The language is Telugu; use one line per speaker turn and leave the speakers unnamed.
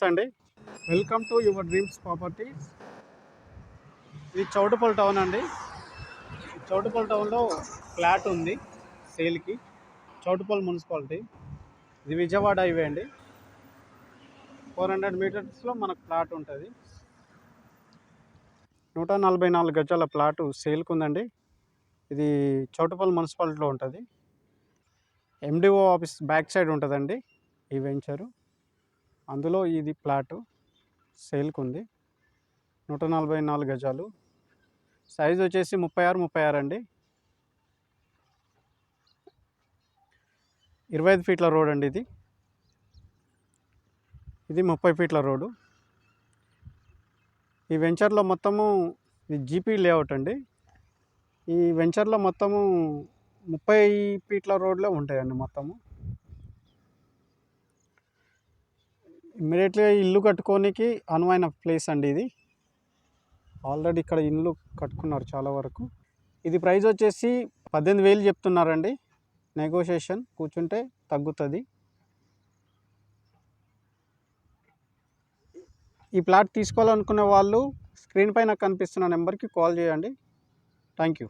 అండి. Welcome to your dreams properties. ఇది చౌటుపల్ టౌన్ అండి. చౌటుపల్ టౌన్లో ఫ్లాట్ ఉంది సేల్కి. చౌటుపల్ మున్సిపాలిటీ. ఇది విజయవాడ హైవే అండి. 400 మీటర్స్లో మనకు ఫ్లాట్ ఉంటుంది. 144 గజాల ప్లాటు సేల్కి ఉందండి. ఇది చౌటుపల్ మున్సిపాలిటీలో ఉంటుంది. ఎండిఓ ఆఫీస్ బ్యాక్ సైడ్ ఉంటుందండి ఈ వెంచరు. అందులో ఇది ప్లాటు సేల్కి ఉంది. 144 గజాలు. సైజ్ వచ్చేసి 36x36 అండి. 25 ఫీట్ల రోడ్ అండి. ఇది 30 ఫీట్ల రోడ్డు. ఈ వెంచర్లో మొత్తము ఇది జీపీ లేఅవుట్ అండి. ఈ వెంచర్లో మొత్తము 30 ఫీట్ల రోడ్లే ఉంటాయండి మొత్తము. ఇమ్మీడియట్గా ఇల్లు కట్టుకోనికి అనువైన ప్లేస్ అండి ఇది. ఆల్రెడీ ఇక్కడ ఇల్లు కట్టుకున్నారు చాలా వరకు. ఇది ప్రైస్ వచ్చేసి 18,000 చెప్తున్నారండి. నెగోషియేషన్ కూర్చుంటే తగ్గుతుంది. ఈ ప్లాట్ తీసుకోవాలనుకునే వాళ్ళు స్క్రీన్ పైన కనిపిస్తున్న నెంబర్కి కాల్ చేయండి. Thank you.